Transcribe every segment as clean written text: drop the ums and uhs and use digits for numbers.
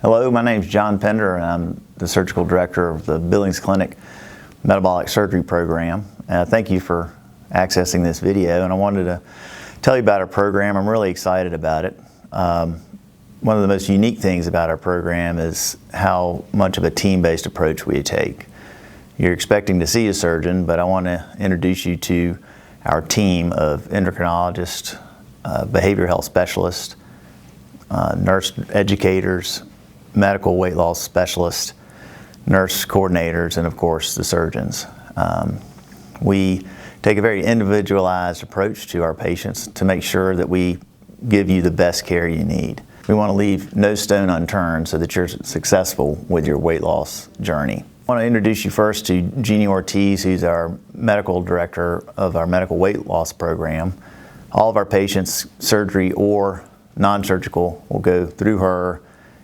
Hello, my name is John Pender, and I'm the Surgical Director of the Billings Clinic Metabolic Surgery Program. Thank you for accessing this video, and I wanted to tell you about our program. I'm really excited about it. One of the most unique things about our program is how much of a team-based approach we take. You're expecting to see a surgeon, but I want to introduce you to our team of endocrinologists, behavioral health specialists, nurse educators, medical weight loss specialists, nurse coordinators, and of course the surgeons. We take a very individualized approach to our patients to make sure that we give you the best care you need. We want to leave no stone unturned so that you're successful with your weight loss journey. I want to introduce you first to Jeannie Ortiz, who's our medical director of our medical weight loss program. All of our patients, surgery or non-surgical, will go through her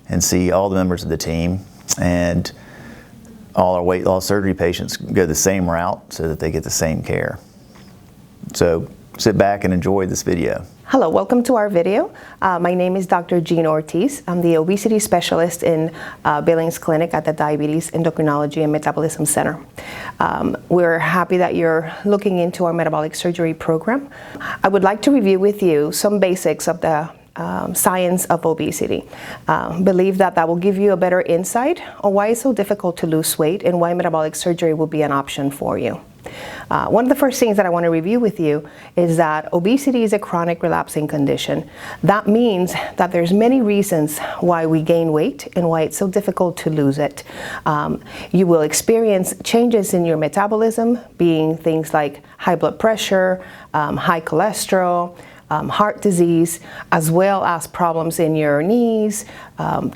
and see all the members of the team, and all our weight loss surgery patients go the same route so that they get the same care. So sit back and enjoy this video. Hello, welcome to our video. My name is Dr. Jeannie Ortiz. I'm the obesity specialist in Billings Clinic at the Diabetes Endocrinology and Metabolism Center. We're happy that you're looking into our metabolic surgery program. I would like to review with you some basics of the science of obesity. Believe that will give you a better insight on why it's so difficult to lose weight and why metabolic surgery will be an option for you. One of the first things that I want to review with you is that obesity is a chronic relapsing condition. That means that there's many reasons why we gain weight and why it's so difficult to lose it. You will experience changes in your metabolism, being things like high blood pressure, high cholesterol, heart disease, as well as problems in your knees,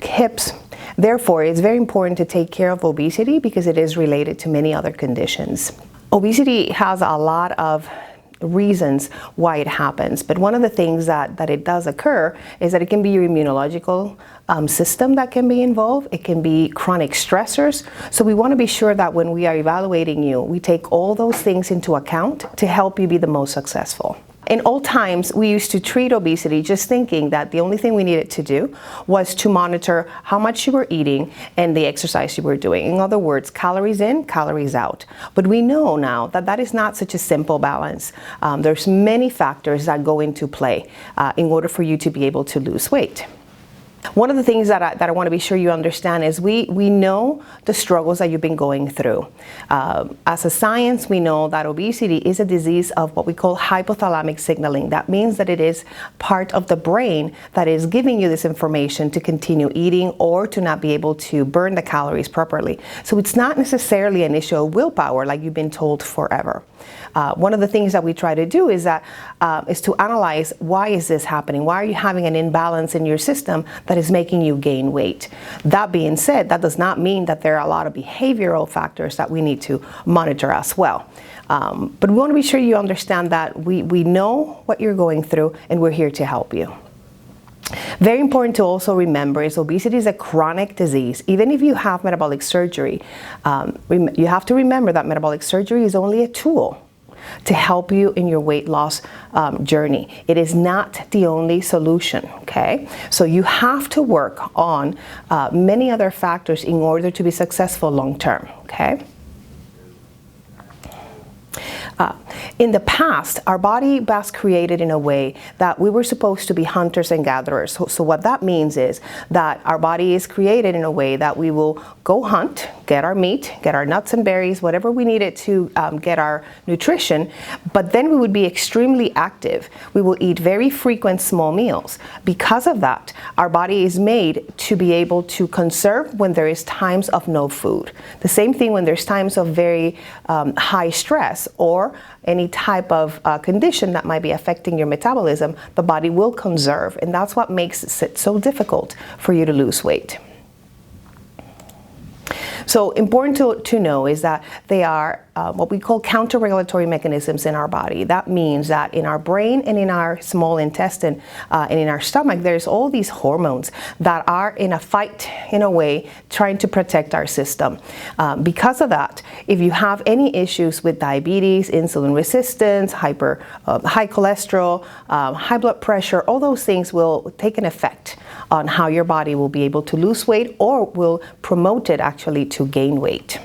hips. Therefore, it's very important to take care of obesity because it is related to many other conditions. Obesity has a lot of reasons why it happens, but one of the things that it does occur is that it can be your immunological system that can be involved. It can be chronic stressors. So we want to be sure that when we are evaluating you, we take all those things into account to help you be the most successful. In old times, we used to treat obesity just thinking that the only thing we needed to do was to monitor how much you were eating and the exercise you were doing. In other words, calories in, calories out. But we know now that that is not such a simple balance. There's many factors that go into play in order for you to be able to lose weight. One of the things that I want to be sure you understand is we know the struggles that you've been going through. As a science, we know that obesity is a disease of what we call hypothalamic signaling. That means that it is part of the brain that is giving you this information to continue eating or to not be able to burn the calories properly. So it's not necessarily an issue of willpower like you've been told forever. One of the things that we try to do is to analyze, why is this happening? Why are you having an imbalance in your system that is making you gain weight? That being said, that does not mean that there are a lot of behavioral factors that we need to monitor as well. But we want to be sure you understand that we know what you're going through and we're here to help you. Very important to also remember is obesity is a chronic disease. Even if you have metabolic surgery, you have to remember that metabolic surgery is only a tool to help you in your weight loss journey. It is not the only solution, okay? So you have to work on many other factors in order to be successful long term, okay? In the past, our body was created in a way that we were supposed to be hunters and gatherers. So what that means is that our body is created in a way that we will go hunt, get our meat, get our nuts and berries, whatever we needed to get our nutrition, but then we would be extremely active. We will eat very frequent small meals. Because of that, our body is made to be able to conserve when there is times of no food. The same thing when there's times of very high stress or any type of condition that might be affecting your metabolism, the body will conserve, and that's what makes it so difficult for you to lose weight. So important to know is that they are what we call counter-regulatory mechanisms in our body. That means that in our brain and in our small intestine and in our stomach, there's all these hormones that are in a fight in a way, trying to protect our system. Because of that, if you have any issues with diabetes, insulin resistance, high cholesterol, high blood pressure, all those things will take an effect on how your body will be able to lose weight, or will promote it actually to gain weight.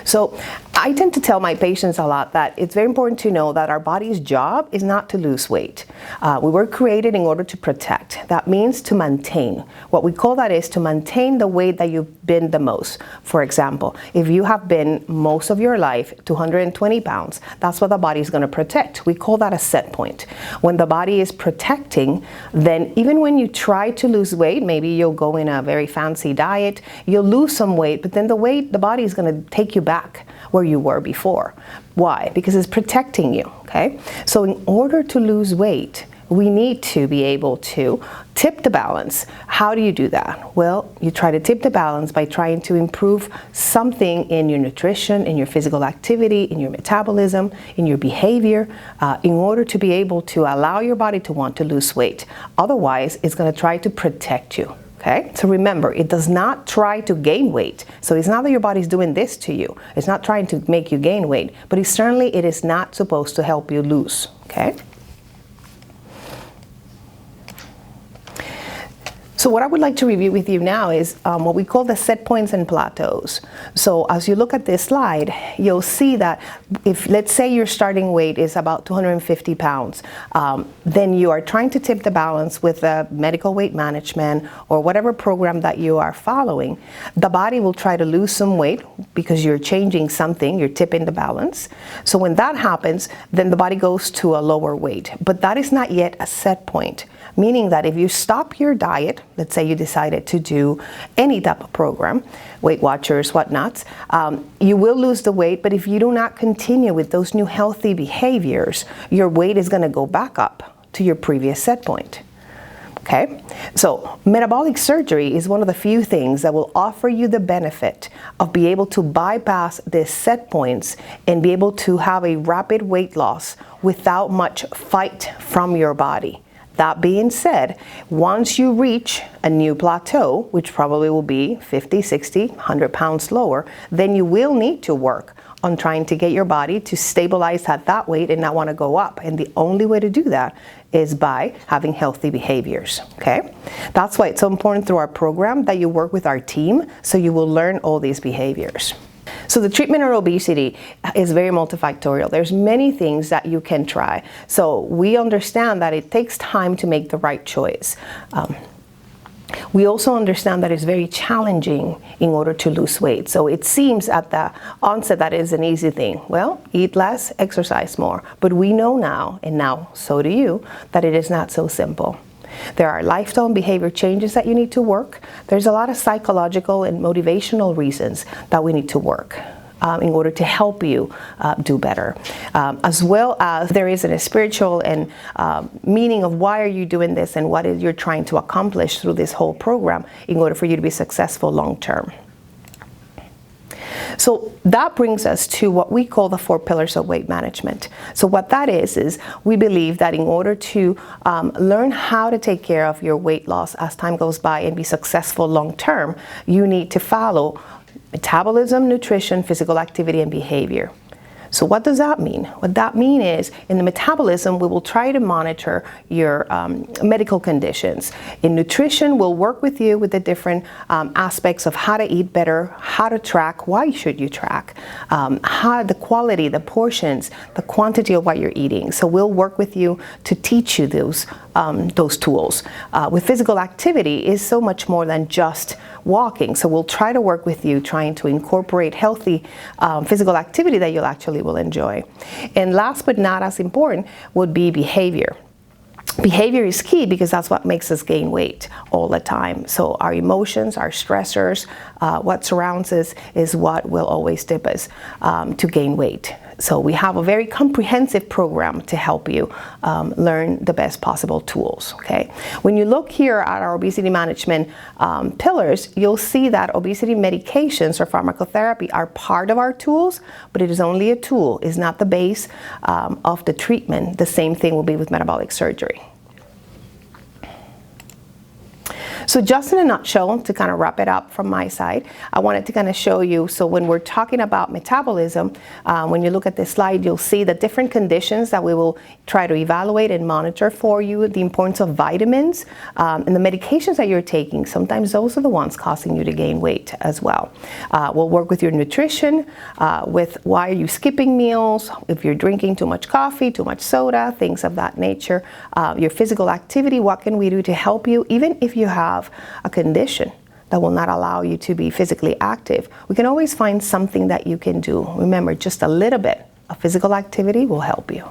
So I tend to tell my patients a lot that it's very important to know that our body's job is not to lose weight. We were created in order to protect. That means to maintain. What we call that is to maintain the weight that you've been the most. For example, if you have been most of your life 220 pounds, that's what the body is going to protect. We call that a set point. When the body is protecting, then even when you try to lose weight, maybe you'll go in a very fancy diet, you'll lose some weight, but then the body is going to take you back where you were before. Why? Because it's protecting you, okay? So in order to lose weight, we need to be able to tip the balance. How do you do that? Well, you try to tip the balance by trying to improve something in your nutrition, in your physical activity, in your metabolism, in your behavior, in order to be able to allow your body to want to lose weight. Otherwise, it's going to try to protect you. Okay, so remember, it does not try to gain weight. So it's not that your body's doing this to you. It's not trying to make you gain weight, but it is not supposed to help you lose. Okay. So what I would like to review with you now is what we call the set points and plateaus. So as you look at this slide, you'll see that if, let's say, your starting weight is about 250 pounds, then you are trying to tip the balance with a medical weight management or whatever program that you are following. The body will try to lose some weight because you're changing something, you're tipping the balance. So when that happens, then the body goes to a lower weight. But that is not yet a set point. Meaning that if you stop your diet, let's say you decided to do any type of program, Weight Watchers, whatnot, you will lose the weight, but if you do not continue with those new healthy behaviors, your weight is going to go back up to your previous set point. Okay, so metabolic surgery is one of the few things that will offer you the benefit of being able to bypass these set points and be able to have a rapid weight loss without much fight from your body. That being said, once you reach a new plateau, which probably will be 50, 60, 100 pounds lower, then you will need to work on trying to get your body to stabilize at that weight and not want to go up. And the only way to do that is by having healthy behaviors, okay? That's why it's so important through our program that you work with our team so you will learn all these behaviors. So the treatment of obesity is very multifactorial. There's many things that you can try. So we understand that it takes time to make the right choice. We also understand that it's very challenging in order to lose weight. So it seems at the onset that is an easy thing. Well, eat less, exercise more. But we know now, and now so do you, that it is not so simple. There are lifestyle and behavior changes that you need to work. There's a lot of psychological and motivational reasons that we need to work in order to help you do better. As well as there is a spiritual and meaning of why are you doing this and what is you're trying to accomplish through this whole program in order for you to be successful long term. So that brings us to what we call the 4 pillars of weight management. So what that is we believe that in order to learn how to take care of your weight loss as time goes by and be successful long term, you need to follow metabolism, nutrition, physical activity, and behavior. So what does that mean? What that means is in the metabolism, we will try to monitor your medical conditions. In nutrition, we'll work with you with the different aspects of how to eat better, how to track, why should you track, how the quality, the portions, the quantity of what you're eating. So we'll work with you to teach you those tools. With physical activity is so much more than just walking. So we'll try to work with you trying to incorporate healthy physical activity that you'll actually will enjoy. And last but not as important would be behavior. Behavior is key because that's what makes us gain weight all the time. So our emotions, our stressors, what surrounds us is what will always tip us to gain weight. So we have a very comprehensive program to help you learn the best possible tools, okay? When you look here at our obesity management pillars, you'll see that obesity medications or pharmacotherapy are part of our tools, but it is only a tool, it's not the base of the treatment. The same thing will be with metabolic surgery. So just in a nutshell, to kind of wrap it up from my side, I wanted to kind of show you, so when we're talking about metabolism, when you look at this slide, you'll see the different conditions that we will try to evaluate and monitor for you, the importance of vitamins, and the medications that you're taking. Sometimes those are the ones causing you to gain weight as well. We'll work with your nutrition, with why are you skipping meals, if you're drinking too much coffee, too much soda, things of that nature, your physical activity, what can we do to help you, even if you have a condition that will not allow you to be physically active. We can always find something that you can do. Remember, just a little bit of physical activity will help you.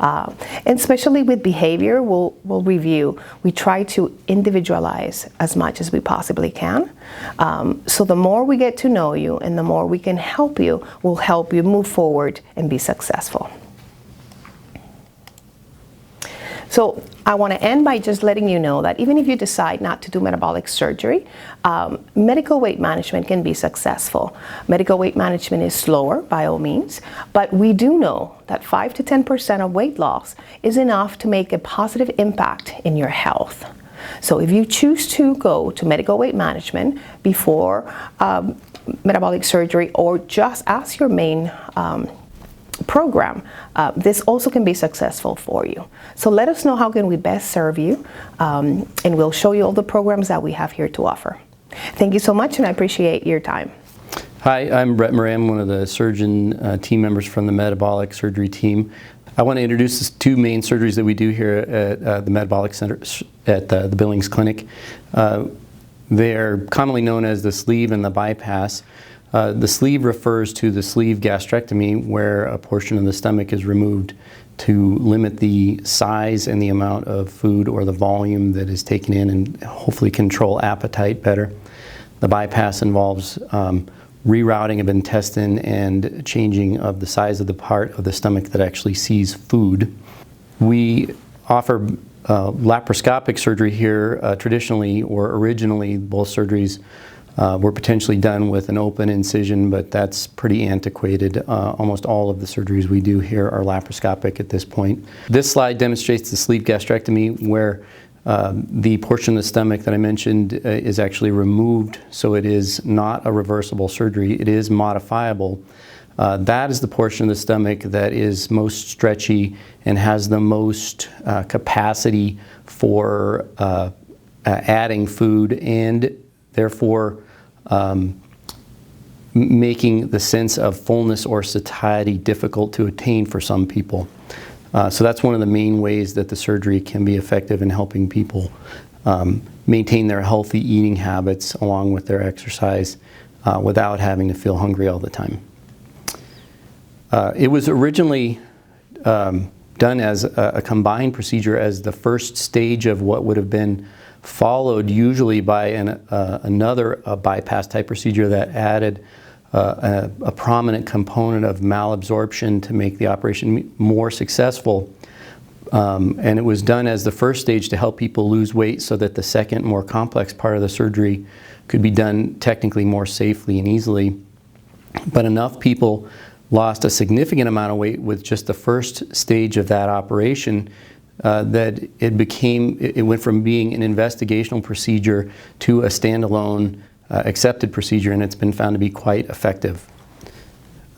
And especially with behavior, we'll review. We try to individualize as much as we possibly can. So the more we get to know you and the more we can help you, we'll help you move forward and be successful. So I want to end by just letting you know that even if you decide not to do metabolic surgery, medical weight management can be successful. Medical weight management is slower by all means, but we do know that 5 to 10% of weight loss is enough to make a positive impact in your health. So if you choose to go to medical weight management before metabolic surgery, or just as your main program, this also can be successful for you. So let us know how can we best serve you, and we'll show you all the programs that we have here to offer. Thank you so much, and I appreciate your time. Hi, I'm Brett Moran, one of the surgeon team members from the metabolic surgery team. I want to introduce the two main surgeries that we do here at the Metabolic Center at the Billings Clinic. They're commonly known as the sleeve and the bypass. The sleeve refers to the sleeve gastrectomy, where a portion of the stomach is removed to limit the size and the amount of food or the volume that is taken in, and hopefully control appetite better. The bypass involves rerouting of intestine and changing of the size of the part of the stomach that actually sees food. We offer laparoscopic surgery here. Traditionally, or originally, both surgeries were potentially done with an open incision, but that's pretty antiquated. Almost all of the surgeries we do here are laparoscopic at this point. This slide demonstrates the sleeve gastrectomy, where the portion of the stomach that I mentioned is actually removed, so it is not a reversible surgery. It is modifiable. That is the portion of the stomach that is most stretchy and has the most capacity for adding food, and therefore making the sense of fullness or satiety difficult to attain for some people. So that's one of the main ways that the surgery can be effective in helping people maintain their healthy eating habits along with their exercise without having to feel hungry all the time. It was originally done as a combined procedure as the first stage of what would have been followed usually by another bypass type procedure that added a prominent component of malabsorption to make the operation more successful. And it was done as the first stage to help people lose weight, so that the second, more complex part of the surgery could be done technically more safely and easily. But enough people lost a significant amount of weight with just the first stage of that operation that it went from being an investigational procedure to a standalone accepted procedure, and it's been found to be quite effective.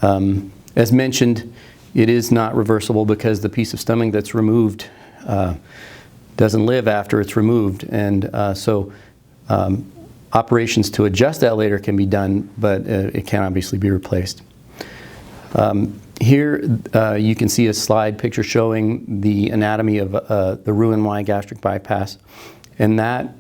As mentioned, it is not reversible because the piece of stomach that's removed doesn't live after it's removed, and so operations to adjust that later can be done, but it can obviously be replaced. Here you can see a slide picture showing the anatomy of the Roux-en-y gastric bypass, and that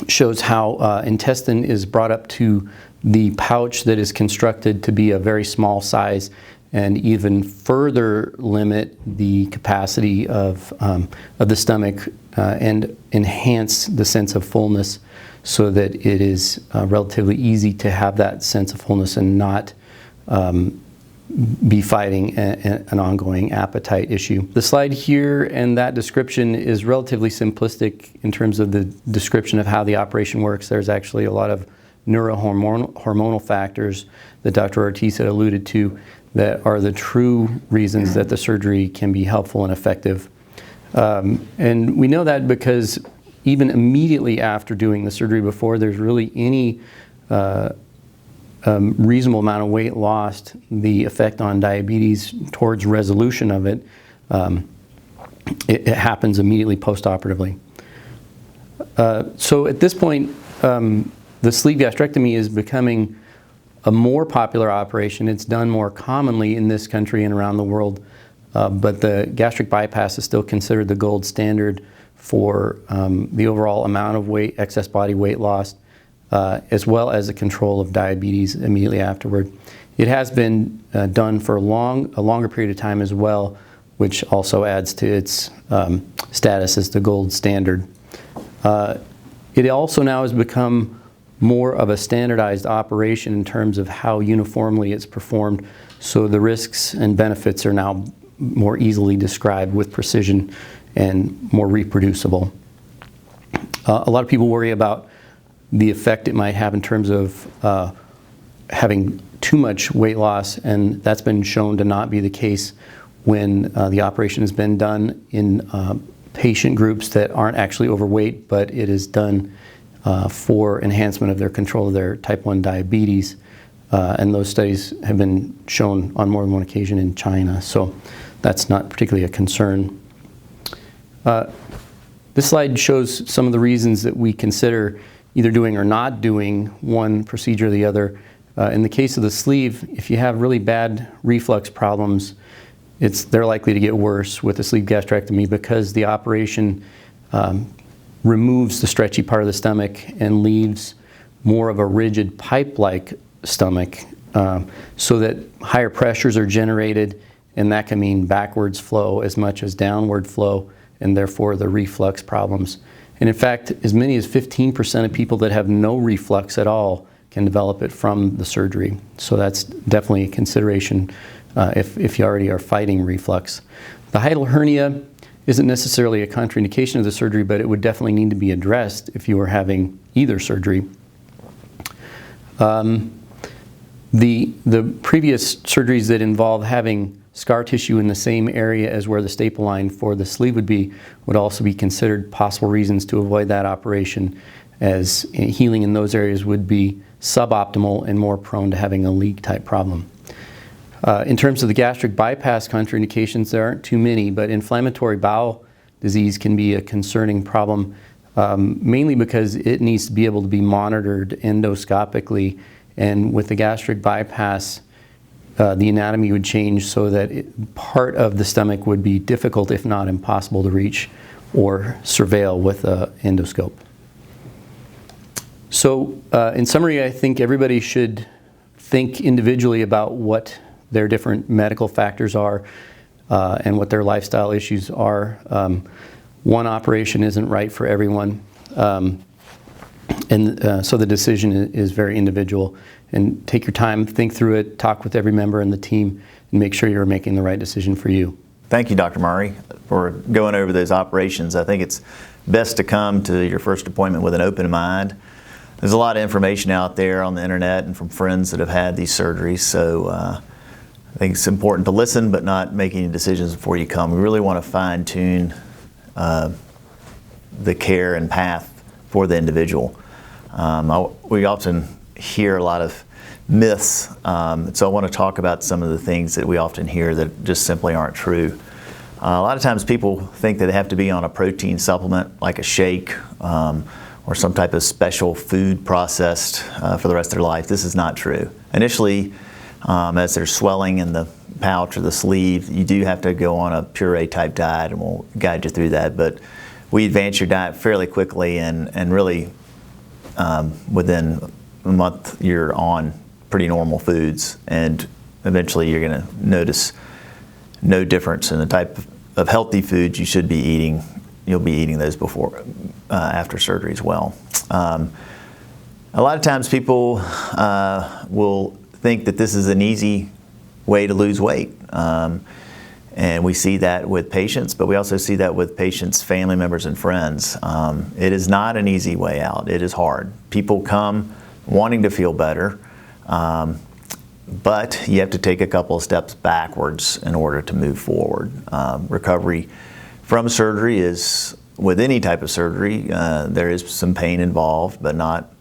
shows how intestine is brought up to the pouch that is constructed to be a very small size and even further limit the capacity of the stomach and enhance the sense of fullness, so that it is relatively easy to have that sense of fullness and not be fighting an ongoing appetite issue. The slide here and that description is relatively simplistic in terms of the description of how the operation works. There's actually a lot of neurohormonal factors that Dr. Ortiz had alluded to that are the true reasons that the surgery can be helpful and effective. And we know that because even immediately after doing the surgery, before there's really any reasonable amount of weight lost, the effect on diabetes towards resolution of it, it happens immediately post-operatively. So at this point, the sleeve gastrectomy is becoming a more popular operation. It's done more commonly in this country and around the world, but the gastric bypass is still considered the gold standard for the overall amount of weight, excess body weight loss, as well as the control of diabetes immediately afterward. It has been done for a longer period of time as well, which also adds to its status as the gold standard. It also now has become more of a standardized operation in terms of how uniformly it's performed, so the risks and benefits are now more easily described with precision and more reproducible. A lot of people worry about the effect it might have in terms of having too much weight loss, and that's been shown to not be the case when the operation has been done in patient groups that aren't actually overweight, but it is done for enhancement of their control of their type 1 diabetes. And those studies have been shown on more than one occasion in China, so that's not particularly a concern. This slide shows some of the reasons that we consider either doing or not doing one procedure or the other. In the case of the sleeve, if you have really bad reflux problems, they're likely to get worse with the sleeve gastrectomy because the operation removes the stretchy part of the stomach and leaves more of a rigid pipe-like stomach, so that higher pressures are generated, and that can mean backwards flow as much as downward flow, and therefore the reflux problems. And in fact, as many as 15% of people that have no reflux at all can develop it from the surgery. So that's definitely a consideration if you already are fighting reflux. The hiatal hernia isn't necessarily a contraindication of the surgery, but it would definitely need to be addressed if you were having either surgery. The previous surgeries that involve having scar tissue in the same area as where the staple line for the sleeve would also be considered possible reasons to avoid that operation, as healing in those areas would be suboptimal and more prone to having a leak type problem. In terms of the gastric bypass contraindications, there aren't too many, but inflammatory bowel disease can be a concerning problem, mainly because it needs to be able to be monitored endoscopically, and with the gastric bypass, the anatomy would change so that part of the stomach would be difficult, if not impossible, to reach or surveil with an endoscope. So in summary, I think everybody should think individually about what their different medical factors are and what their lifestyle issues are. One operation isn't right for everyone, so the decision is very individual. And take your time, think through it, talk with every member in the team, and make sure you're making the right decision for you. Thank you, Dr. Murray, for going over those operations. I think it's best to come to your first appointment with an open mind. There's a lot of information out there on the internet and from friends that have had these surgeries, so I think it's important to listen but not make any decisions before you come. We really want to fine-tune the care and path for the individual. We often hear a lot of myths, so I want to talk about some of the things that we often hear that just simply aren't true. A lot of times people think that they have to be on a protein supplement like a shake or some type of special food processed for the rest of their life. This is not true. Initially, as there's swelling in the pouch or the sleeve, you do have to go on a puree type diet, and we'll guide you through that. But we advance your diet fairly quickly, and really within a month you're on pretty normal foods, and eventually you're going to notice no difference in the type of healthy foods you should be eating. You'll be eating those before, after surgery as well. A lot of times people will think that this is an easy way to lose weight. And we see that with patients, but we also see that with patients' family members and friends. It is not an easy way out. It is hard. People come wanting to feel better, but you have to take a couple of steps backwards in order to move forward. Recovery from surgery is with any type of surgery, there is some pain involved, but not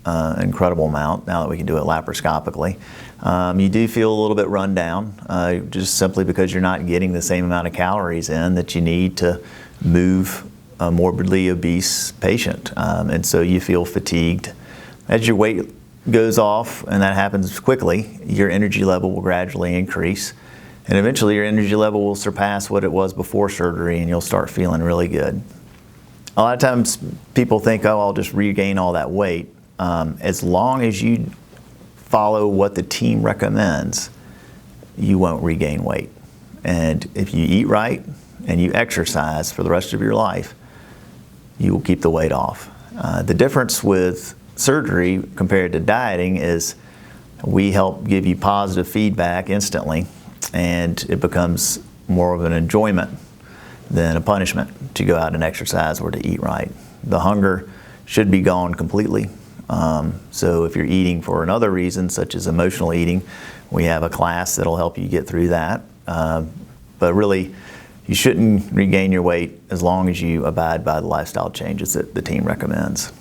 an incredible amount now that we can do it laparoscopically. You do feel a little bit run down, just simply because you're not getting the same amount of calories in that you need to move a morbidly obese patient. And so you feel fatigued. As your weight goes off, and that happens quickly, your energy level will gradually increase. And eventually your energy level will surpass what it was before surgery, and you'll start feeling really good. A lot of times people think, oh, I'll just regain all that weight. As long as you follow what the team recommends, you won't regain weight. And if you eat right and you exercise for the rest of your life, you will keep the weight off. The difference with surgery compared to dieting is we help give you positive feedback instantly, and it becomes more of an enjoyment than a punishment to go out and exercise or to eat right. The hunger should be gone completely. So if you're eating for another reason, such as emotional eating, we have a class that'll help you get through that. But really, you shouldn't regain your weight as long as you abide by the lifestyle changes that the team recommends.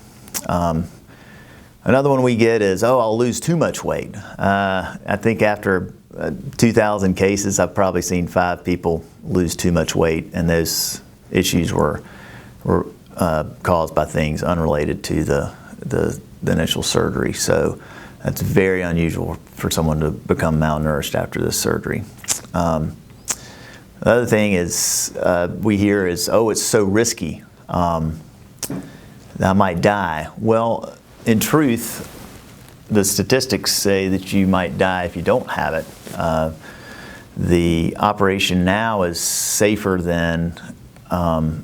Another one we get is, oh, I'll lose too much weight. I think after 2,000 cases, I've probably seen 5 people lose too much weight, and those issues were caused by things unrelated to the initial surgery. So that's very unusual for someone to become malnourished after this surgery. The other thing is we hear is, oh, it's so risky. I might die. Well, in truth, the statistics say that you might die if you don't have it. The operation now is safer than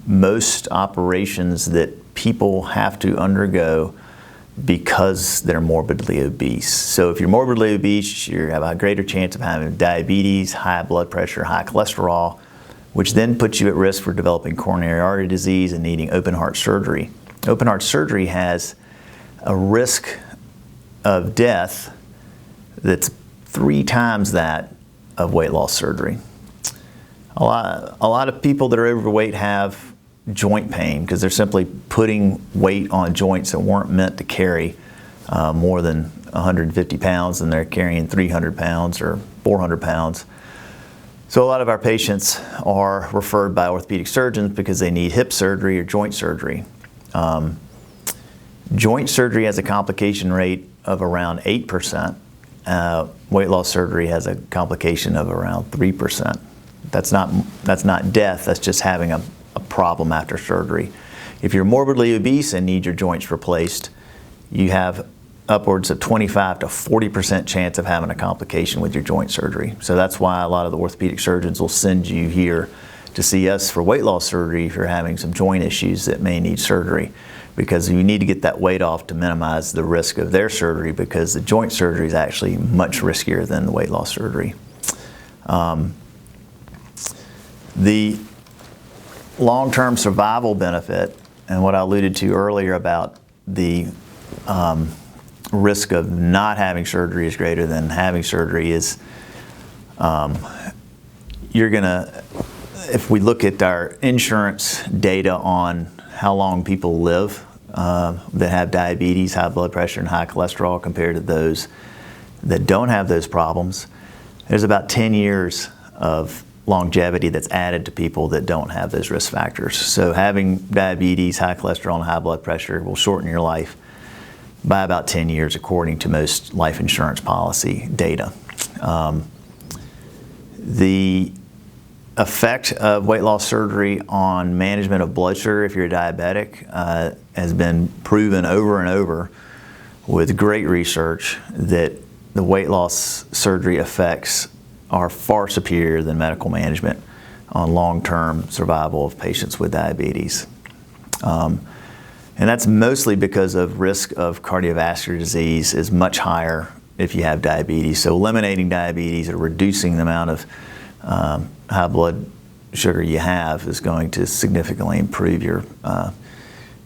most operations that people have to undergo because they're morbidly obese. So if you're morbidly obese, you have a greater chance of having diabetes, high blood pressure, high cholesterol, which then puts you at risk for developing coronary artery disease and needing open heart surgery. Open heart surgery has a risk of death that's 3 times that of weight loss surgery. A lot of people that are overweight have joint pain because they're simply putting weight on joints that weren't meant to carry more than 150 pounds, and they're carrying 300 pounds or 400 pounds. So a lot of our patients are referred by orthopedic surgeons because they need hip surgery or joint surgery. Joint surgery has a complication rate of around 8%. Weight loss surgery has a complication of around 3%. That's not death, that's just having a problem after surgery. If you're morbidly obese and need your joints replaced, you have upwards of 25 to 40% chance of having a complication with your joint surgery. So that's why a lot of the orthopedic surgeons will send you here to see us for weight loss surgery if you're having some joint issues that may need surgery, because you need to get that weight off to minimize the risk of their surgery, because the joint surgery is actually much riskier than the weight loss surgery. The long-term survival benefit, and what I alluded to earlier about the risk of not having surgery is greater than having surgery, is if we look at our insurance data on how long people live that have diabetes, high blood pressure, and high cholesterol compared to those that don't have those problems, there's about 10 years of longevity that's added to people that don't have those risk factors. So having diabetes, high cholesterol, and high blood pressure will shorten your life by about 10 years according to most life insurance policy data. The effect of weight loss surgery on management of blood sugar if you're a diabetic has been proven over and over with great research that the weight loss surgery effects are far superior than medical management on long-term survival of patients with diabetes. And that's mostly because of risk of cardiovascular disease is much higher if you have diabetes. So eliminating diabetes or reducing the amount of high blood sugar you have is going to significantly improve your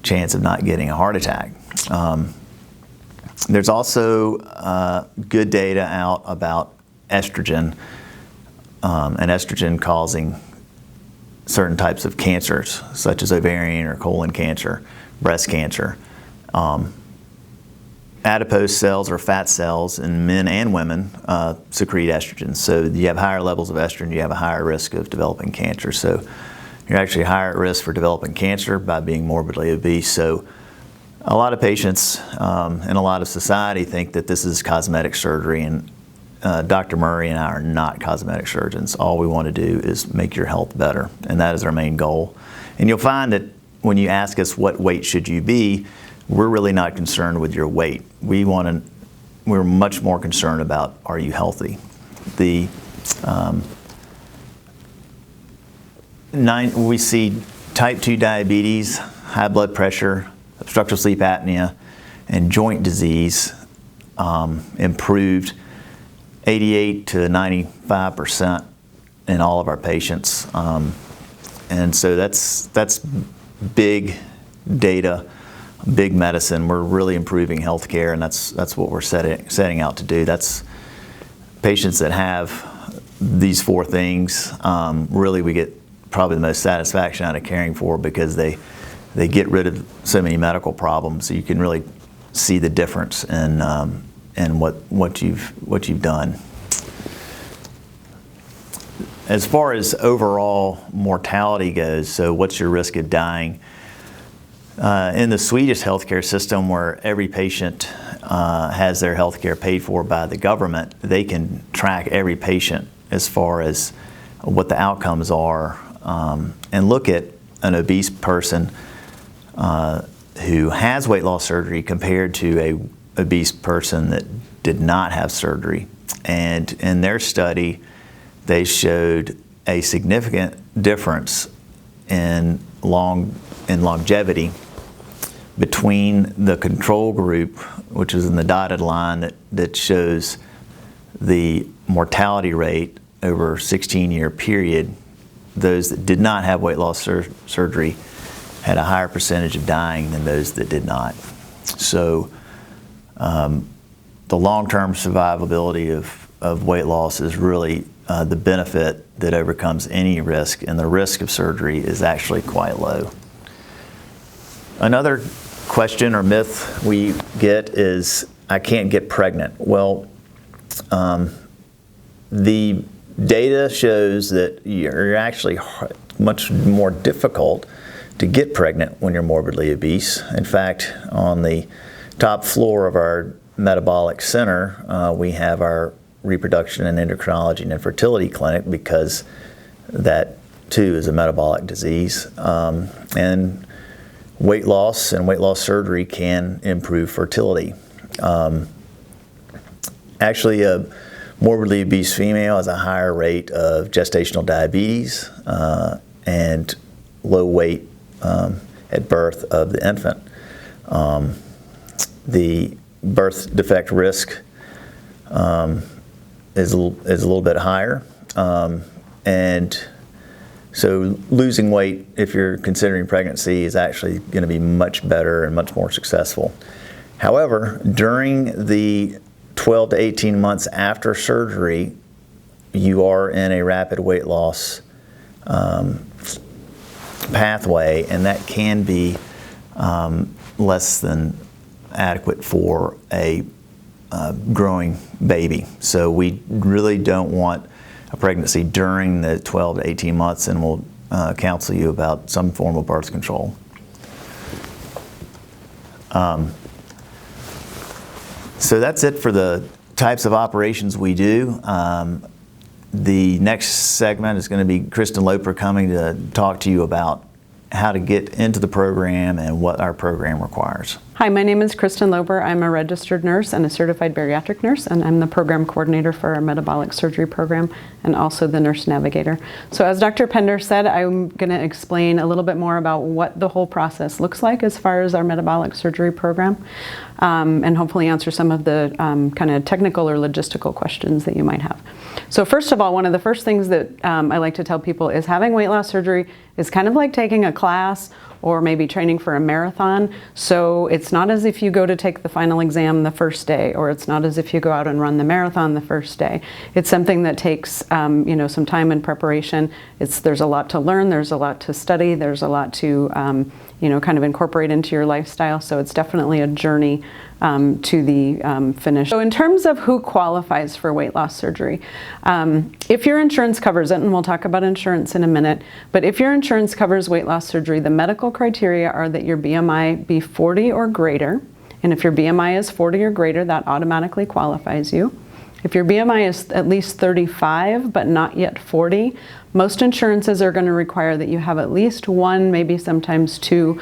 chance of not getting a heart attack. There's also good data out about estrogen and estrogen causing certain types of cancers, such as ovarian or colon cancer, breast cancer. Adipose cells or fat cells in men and women secrete estrogen. So you have higher levels of estrogen, you have a higher risk of developing cancer. So you're actually higher at risk for developing cancer by being morbidly obese. So a lot of patients and a lot of society think that this is cosmetic surgery, and Dr. Murray and I are not cosmetic surgeons. All we want to do is make your health better, and that is our main goal. And you'll find that when you ask us what weight should you be, we're really not concerned with your weight. We're much more concerned about, are you healthy? We see type 2 diabetes, high blood pressure, obstructive sleep apnea, and joint disease improved 88 to 95% in all of our patients. And so that's big data, big medicine. We're really improving healthcare, and that's what we're setting out to do. That's patients that have these four things, really we get probably the most satisfaction out of caring for, because they get rid of so many medical problems. So you can really see the difference in what you've done. As far as overall mortality goes, so what's your risk of dying? In the Swedish healthcare system, where every patient has their healthcare paid for by the government, they can track every patient as far as what the outcomes are, and look at an obese person who has weight loss surgery compared to a obese person that did not have surgery. And in their study, they showed a significant difference in longevity between the control group, which is in the dotted line that shows the mortality rate over a 16-year period. Those that did not have weight loss surgery had a higher percentage of dying than those that did not. So the long-term survivability of weight loss is really the benefit that overcomes any risk, and the risk of surgery is actually quite low. Another question or myth we get is, I can't get pregnant. Well, the data shows that you're actually much more difficult to get pregnant when you're morbidly obese. In fact, on the top floor of our metabolic center, we have our reproduction and endocrinology and infertility clinic, because that too is a metabolic disease. And weight loss and weight loss surgery can improve fertility. Actually, a morbidly obese female has a higher rate of gestational diabetes and low weight at birth of the infant. The birth defect risk is a little bit higher, and so losing weight, if you're considering pregnancy, is actually going to be much better and much more successful. However, during the 12 to 18 months after surgery, you are in a rapid weight loss pathway, and that can be less than adequate for a growing baby. So we really don't want a pregnancy during the 12 to 18 months, and we'll counsel you about some form of birth control. So that's it for the types of operations we do. The next segment is going to be Kristen Loper coming to talk to you about how to get into the program and what our program requires. Hi, my name is Kristen Loper. I'm a registered nurse and a certified bariatric nurse, and I'm the program coordinator for our metabolic surgery program and also the nurse navigator. So as Dr. Pender said, I'm going to explain a little bit more about what the whole process looks like as far as our metabolic surgery program, and hopefully answer some of the kind of technical or logistical questions that you might have. So first of all, one of the first things that I like to tell people is having weight loss surgery is kind of like taking a class or maybe training for a marathon. So it's not as if you go to take the final exam the first day, or it's not as if you go out and run the marathon the first day. It's something that takes some time and preparation. There's a lot to learn, there's a lot to study, there's a lot to kind of incorporate into your lifestyle. So it's definitely a journey to the finish. So in terms of who qualifies for weight loss surgery, if your insurance covers it, and we'll talk about insurance in a minute, but if your insurance covers weight loss surgery, the medical criteria are that your BMI be 40 or greater. And if your BMI is 40 or greater, that automatically qualifies you. If your BMI is at least 35 but not yet 40, most insurances are going to require that you have at least one, maybe sometimes two,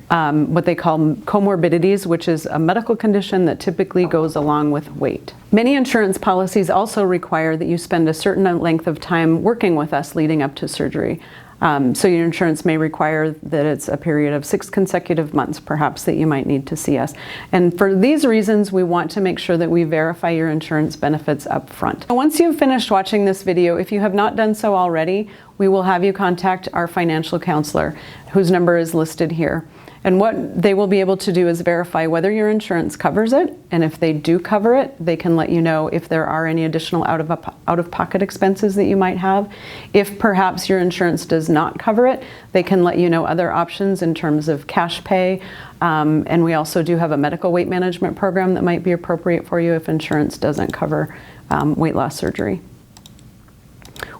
what they call comorbidities, which is a medical condition that typically goes along with weight. Many insurance policies also require that you spend a certain length of time working with us leading up to surgery. So your insurance may require that it's a period of 6 consecutive months, perhaps, that you might need to see us. And for these reasons, we want to make sure that we verify your insurance benefits up front. Once you've finished watching this video, if you have not done so already, we will have you contact our financial counselor, whose number is listed here. And what they will be able to do is verify whether your insurance covers it, and if they do cover it, they can let you know if there are any additional out-of-pocket expenses that you might have. If perhaps your insurance does not cover it, they can let you know other options in terms of cash pay. And we also do have a medical weight management program that might be appropriate for you if insurance doesn't cover weight loss surgery.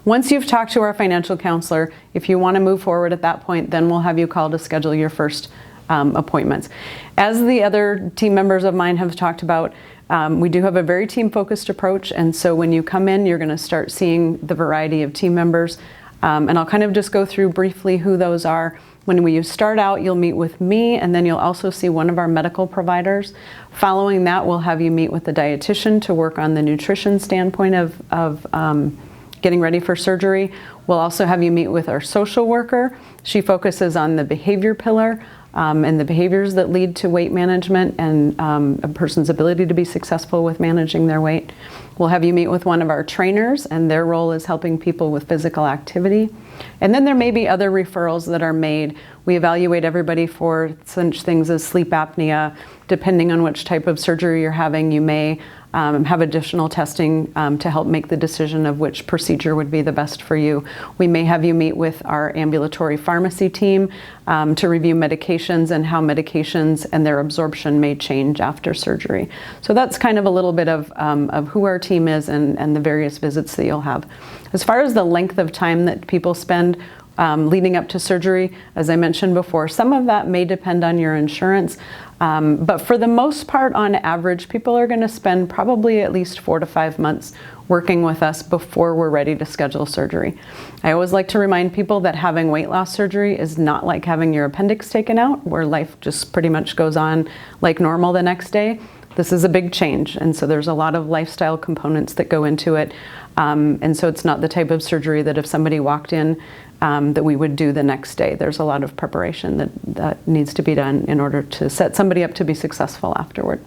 Once you've talked to our financial counselor, if you want to move forward at that point, then we'll have you call to schedule your first appointments. As the other team members of mine have talked about, we do have a very team-focused approach, and so when you come in, you're going to start seeing the variety of team members. And I'll kind of just go through briefly who those are. When you start out, you'll meet with me, and then you'll also see one of our medical providers. Following that, we'll have you meet with the dietitian to work on the nutrition standpoint of getting ready for surgery. We'll also have you meet with our social worker. She focuses on the behavior pillar and the behaviors that lead to weight management and a person's ability to be successful with managing their weight. We'll have you meet with one of our trainers, and their role is helping people with physical activity. And then there may be other referrals that are made. We evaluate everybody for such things as sleep apnea. Depending on which type of surgery you're having, you may have additional testing to help make the decision of which procedure would be the best for you. We may have you meet with our ambulatory pharmacy team to review medications and how medications and their absorption may change after surgery. So that's kind of a little bit of who our team is and the various visits that you'll have. As far as the length of time that people spend leading up to surgery, as I mentioned before, some of that may depend on your insurance. But for the most part, on average, people are going to spend probably at least 4 to 5 months working with us before we're ready to schedule surgery. I always like to remind people that having weight loss surgery is not like having your appendix taken out, where life just pretty much goes on like normal the next day. This is a big change, and so there's a lot of lifestyle components that go into it. And so it's not the type of surgery that if somebody walked in that we would do the next day. There's a lot of preparation that needs to be done in order to set somebody up to be successful afterward.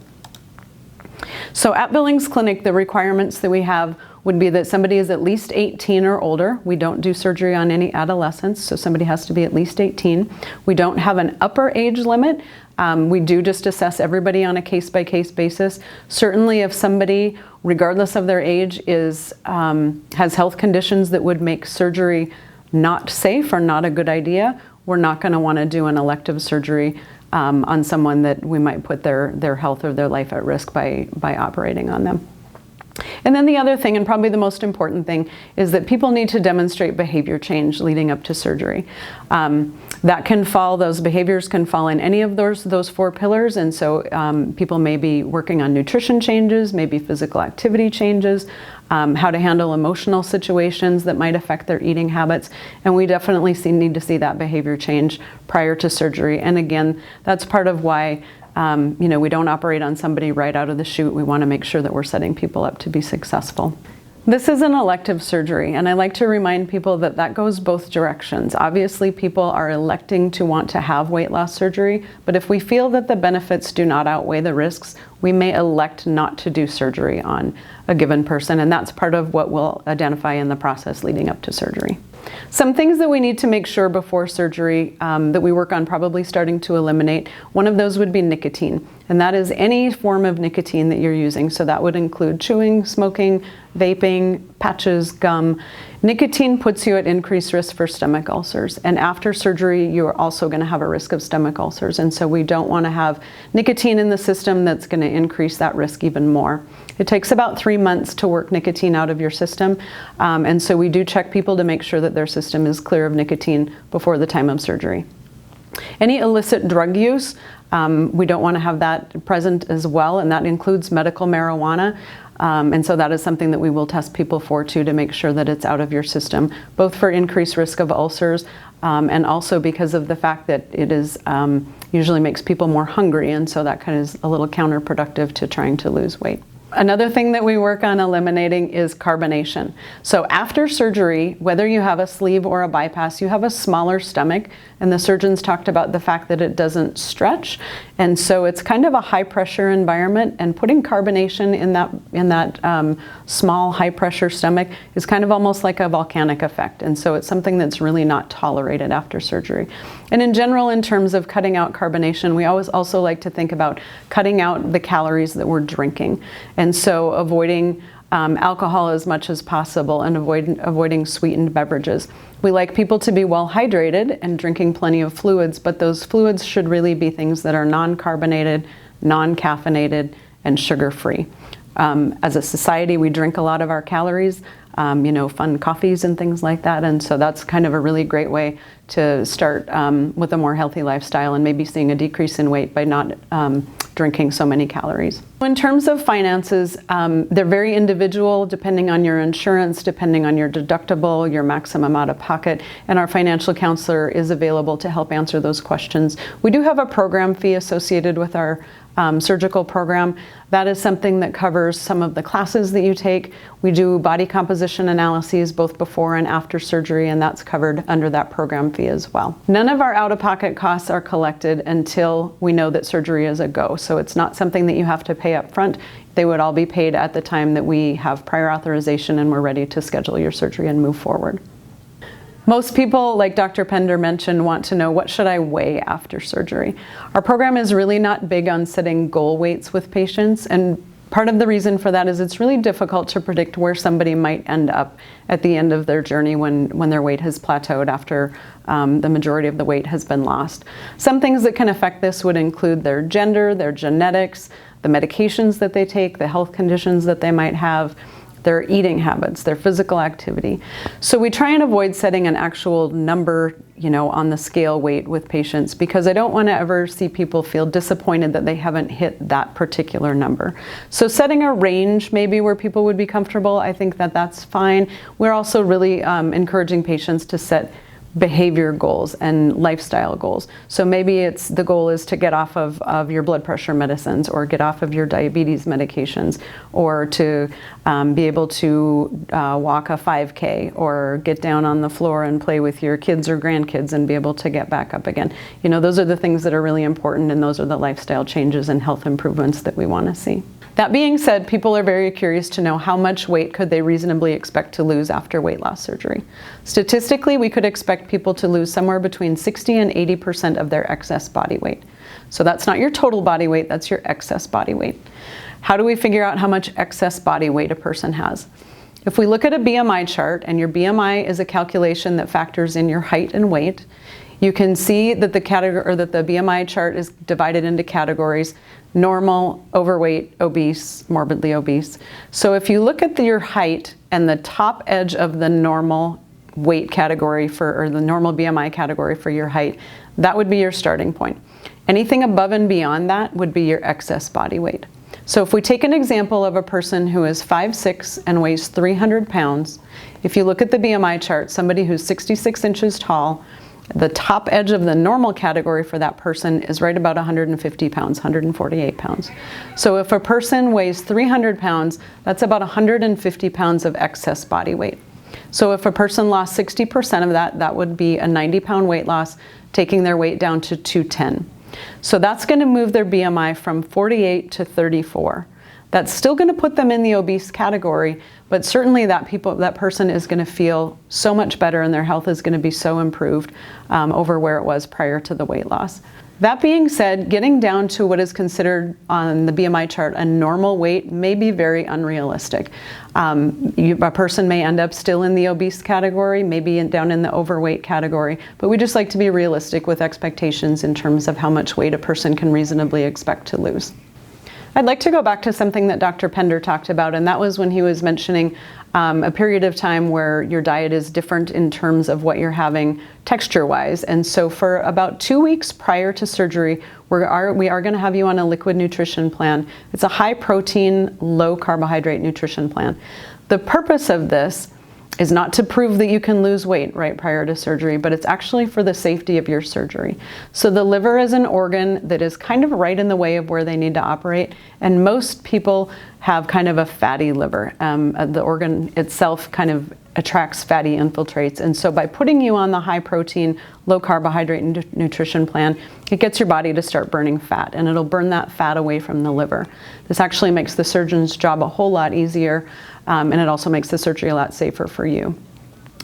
So at Billings Clinic, the requirements that we have would be that somebody is at least 18 or older. We don't do surgery on any adolescents, so somebody has to be at least 18. We don't have an upper age limit. We do just assess everybody on a case-by-case basis. Certainly if somebody, regardless of their age, has health conditions that would make surgery not safe or not a good idea, we're not going to want to do an elective surgery on someone that we might put their health or their life at risk by operating on them. And then the other thing, and probably the most important thing, is that people need to demonstrate behavior change leading up to surgery. Those behaviors can fall in any of those 4 pillars, and so people may be working on nutrition changes, maybe physical activity changes, how to handle emotional situations that might affect their eating habits, and we definitely need to see that behavior change prior to surgery. And again, that's part of why we don't operate on somebody right out of the chute. We want to make sure that we're setting people up to be successful. This is an elective surgery, and I like to remind people that goes both directions. Obviously, people are electing to want to have weight loss surgery, but if we feel that the benefits do not outweigh the risks, we may elect not to do surgery on a given person, and that's part of what we'll identify in the process leading up to surgery. Some things that we need to make sure before surgery that we work on probably starting to eliminate, one of those would be nicotine. And that is any form of nicotine that you're using. So that would include chewing, smoking, vaping, patches, gum. Nicotine puts you at increased risk for stomach ulcers. And after surgery, you're also going to have a risk of stomach ulcers. And so we don't want to have nicotine in the system that's going to increase that risk even more. It takes about 3 months to work nicotine out of your system. And so we do check people to make sure that their system is clear of nicotine before the time of surgery. Any illicit drug use, we don't want to have that present as well, and that includes medical marijuana. And so that is something that we will test people for too, to make sure that it's out of your system, both for increased risk of ulcers and also because of the fact that it is usually makes people more hungry, and so that kind of is a little counterproductive to trying to lose weight. Another thing that we work on eliminating is carbonation. So after surgery, whether you have a sleeve or a bypass, you have a smaller stomach, and the surgeons talked about the fact that it doesn't stretch, and so it's kind of a high pressure environment, and putting carbonation in that small high pressure stomach is kind of almost like a volcanic effect, and so it's something that's really not tolerated after surgery. And in general, in terms of cutting out carbonation, we always also like to think about cutting out the calories that we're drinking. And so avoiding alcohol as much as possible, and avoiding sweetened beverages. We like people to be well hydrated and drinking plenty of fluids, but those fluids should really be things that are non-carbonated, non-caffeinated, and sugar-free. As a society, we drink a lot of our calories, fun coffees and things like that, and so that's kind of a really great way to start with a more healthy lifestyle and maybe seeing a decrease in weight by not drinking so many calories. In terms of finances, they're very individual depending on your insurance, depending on your deductible, your maximum out of pocket, and our financial counselor is available to help answer those questions. We do have a program fee associated with our surgical program. That is something that covers some of the classes that you take. We do body composition analyses both before and after surgery, and that's covered under that program fee as well. None of our out-of-pocket costs are collected until we know that surgery is a go. So it's not something that you have to pay up front. They would all be paid at the time that we have prior authorization and we're ready to schedule your surgery and move forward. Most people, like Dr. Pender mentioned, want to know, what should I weigh after surgery? Our program is really not big on setting goal weights with patients, and part of the reason for that is it's really difficult to predict where somebody might end up at the end of their journey when their weight has plateaued after the majority of the weight has been lost. Some things that can affect this would include their gender, their genetics, the medications that they take, the health conditions that they might have, their eating habits, their physical activity. So we try and avoid setting an actual number, on the scale weight with patients, because I don't want to ever see people feel disappointed that they haven't hit that particular number. So setting a range maybe where people would be comfortable, I think that that's fine. We're also really encouraging patients to set behavior goals and lifestyle goals. So maybe the goal is to get off of your blood pressure medicines, or get off of your diabetes medications, or to be able to walk a 5K, or get down on the floor and play with your kids or grandkids and be able to get back up again. Those are the things that are really important, and those are the lifestyle changes and health improvements that we want to see. That being said, people are very curious to know how much weight could they reasonably expect to lose after weight loss surgery. Statistically, we could expect people to lose somewhere between 60 and 80% of their excess body weight. So that's not your total body weight, that's your excess body weight. How do we figure out how much excess body weight a person has? If we look at a BMI chart, and your BMI is a calculation that factors in your height and weight, you can see that the BMI chart is divided into categories: normal, overweight, obese, morbidly obese. So if you look at your height and the top edge of the normal weight category or the normal BMI category for your height, that would be your starting point. Anything above and beyond that would be your excess body weight. So if we take an example of a person who is 5'6" and weighs 300 pounds, if you look at the BMI chart, somebody who's 66 inches tall, the top edge of the normal category for that person is right about 150 pounds, 148 pounds. So if a person weighs 300 pounds, that's about 150 pounds of excess body weight. So if a person lost 60% of that, that would be a 90-pound weight loss, taking their weight down to 210. So that's going to move their BMI from 48 to 34. That's still going to put them in the obese category, but certainly that person is going to feel so much better and their health is going to be so improved over where it was prior to the weight loss. That being said, getting down to what is considered on the BMI chart a normal weight may be very unrealistic. A person may end up still in the obese category, maybe down in the overweight category, but we just like to be realistic with expectations in terms of how much weight a person can reasonably expect to lose. I'd like to go back to something that Dr. Pender talked about, and that was when he was mentioning a period of time where your diet is different in terms of what you're having texture-wise. And so for about 2 weeks prior to surgery, we are going to have you on a liquid nutrition plan. It's a high-protein, low-carbohydrate nutrition plan. The purpose of this is not to prove that you can lose weight right prior to surgery, but it's actually for the safety of your surgery. So the liver is an organ that is kind of right in the way of where they need to operate, and most people have kind of a fatty liver. The organ itself kind of attracts fatty infiltrates, and so by putting you on the high protein, low carbohydrate nutrition plan, it gets your body to start burning fat, and it'll burn that fat away from the liver. This actually makes the surgeon's job a whole lot easier, and it also makes the surgery a lot safer for you.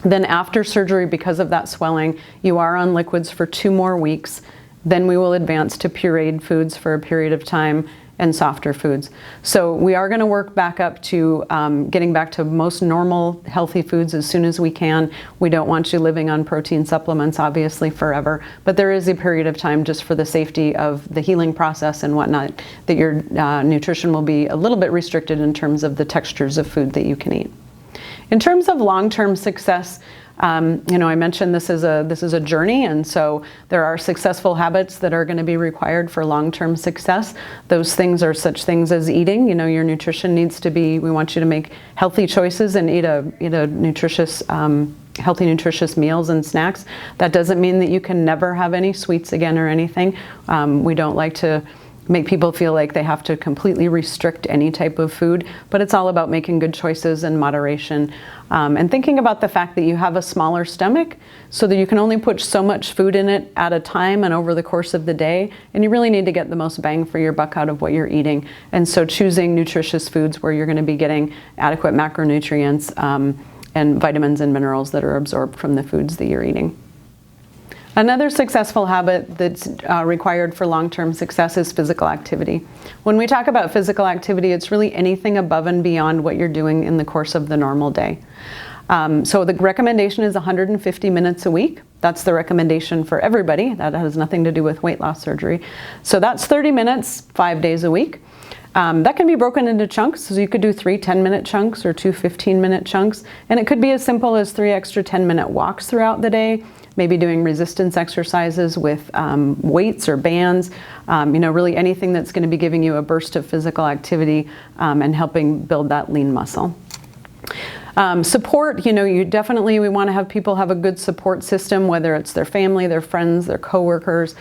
Then after surgery, because of that swelling, you are on liquids for 2 more weeks. Then we will advance to pureed foods for a period of time and softer foods. So we are going to work back up to getting back to most normal healthy foods as soon as we can. We don't want you living on protein supplements, obviously, forever, but there is a period of time just for the safety of the healing process and whatnot that your nutrition will be a little bit restricted in terms of the textures of food that you can eat. In terms of long-term success, I mentioned this is a journey, and so there are successful habits that are going to be required for long-term success. Those things are such things as eating. Your nutrition needs to be. We want you to make healthy choices and eat a nutritious, healthy, nutritious meals and snacks. That doesn't mean that you can never have any sweets again or anything. We don't like to make people feel like they have to completely restrict any type of food, but it's all about making good choices and moderation, and thinking about the fact that you have a smaller stomach so that you can only put so much food in it at a time and over the course of the day, and you really need to get the most bang for your buck out of what you're eating. And so choosing nutritious foods where you're going to be getting adequate macronutrients and vitamins and minerals that are absorbed from the foods that you're eating. Another successful habit that's required for long-term success is physical activity. When we talk about physical activity, it's really anything above and beyond what you're doing in the course of the normal day. So the recommendation is 150 minutes a week. That's the recommendation for everybody. That has nothing to do with weight loss surgery. So that's 30 minutes, 5 days a week. That can be broken into chunks, so you could do 3 10-minute chunks or 2 15-minute chunks, and it could be as simple as 3 extra 10-minute walks throughout the day, maybe doing resistance exercises with weights or bands, really anything that's going to be giving you a burst of physical activity and helping build that lean muscle. Support, we want to have people have a good support system, whether it's their family, their friends, their coworkers.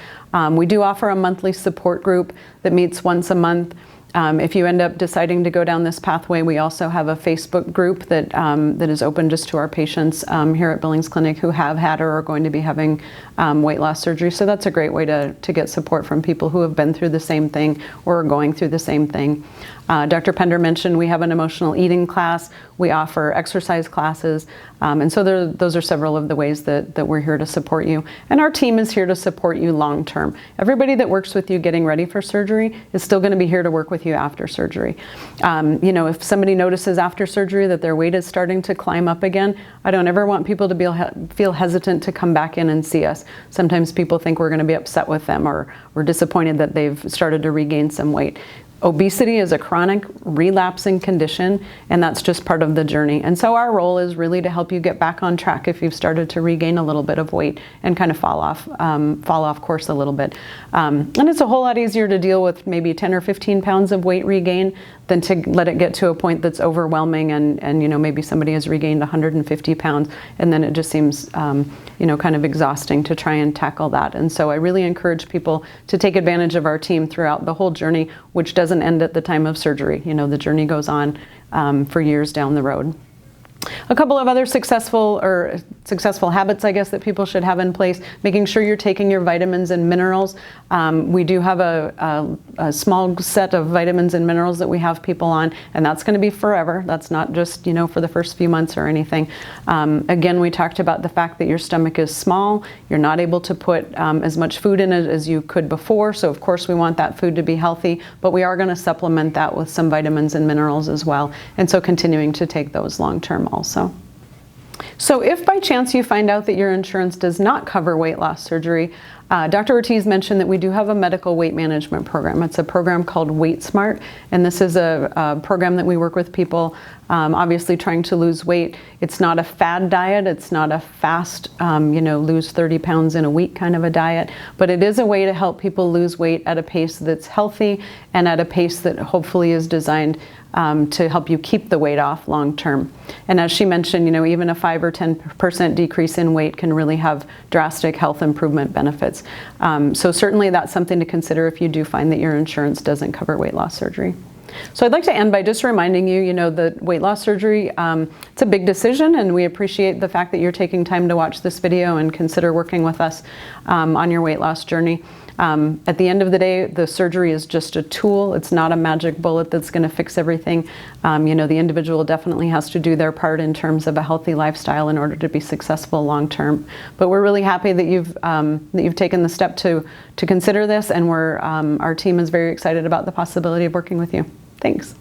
We do offer a monthly support group that meets once a month. If you end up deciding to go down this pathway, we also have a Facebook group that is open just to our patients here at Billings Clinic who have had or are going to be having weight loss surgery. So that's a great way to get support from people who have been through the same thing or are going through the same thing. Dr. Pender mentioned we have an emotional eating class. We offer exercise classes. And so those are several of the ways that we're here to support you. And our team is here to support you long term. Everybody that works with you getting ready for surgery is still going to be here to work with you after surgery. If somebody notices after surgery that their weight is starting to climb up again, I don't ever want people to feel hesitant to come back in and see us. Sometimes people think we're going to be upset with them or we're disappointed that they've started to regain some weight. Obesity is a chronic relapsing condition, and that's just part of the journey. And so our role is really to help you get back on track if you've started to regain a little bit of weight and kind of fall off course a little bit. And it's a whole lot easier to deal with maybe 10 or 15 pounds of weight regain than to let it get to a point that's overwhelming and maybe somebody has regained 150 pounds and then it just seems kind of exhausting to try and tackle that. And so I really encourage people to take advantage of our team throughout the whole journey, which doesn't end at the time of surgery. The journey goes on for years down the road. A couple of other successful successful habits, I guess, that people should have in place, making sure you're taking your vitamins and minerals. We do have a small set of vitamins and minerals that we have people on, and that's going to be forever. That's not just, for the first few months or anything. Again, we talked about the fact that your stomach is small. You're not able to put as much food in it as you could before, so of course we want that food to be healthy, but we are going to supplement that with some vitamins and minerals as well, and so continuing to take those long term also. So if by chance you find out that your insurance does not cover weight loss surgery, Dr. Ortiz mentioned that we do have a medical weight management program. It's a program called Weight Smart, and this is a program that we work with people obviously trying to lose weight. It's not a fad diet. It's not a fast, lose 30 pounds in a week kind of a diet, but it is a way to help people lose weight at a pace that's healthy and at a pace that hopefully is designed to help you keep the weight off long term. And as she mentioned, even a 5 or 10% decrease in weight can really have drastic health improvement benefits. So certainly that's something to consider if you do find that your insurance doesn't cover weight loss surgery. So I'd like to end by just reminding you, that weight loss surgery, it's a big decision, and we appreciate the fact that you're taking time to watch this video and consider working with us on your weight loss journey. At the end of the day, the surgery is just a tool. It's not a magic bullet that's going to fix everything. The individual definitely has to do their part in terms of a healthy lifestyle in order to be successful long term. But we're really happy that you've taken the step to consider this, and our team is very excited about the possibility of working with you. Thanks.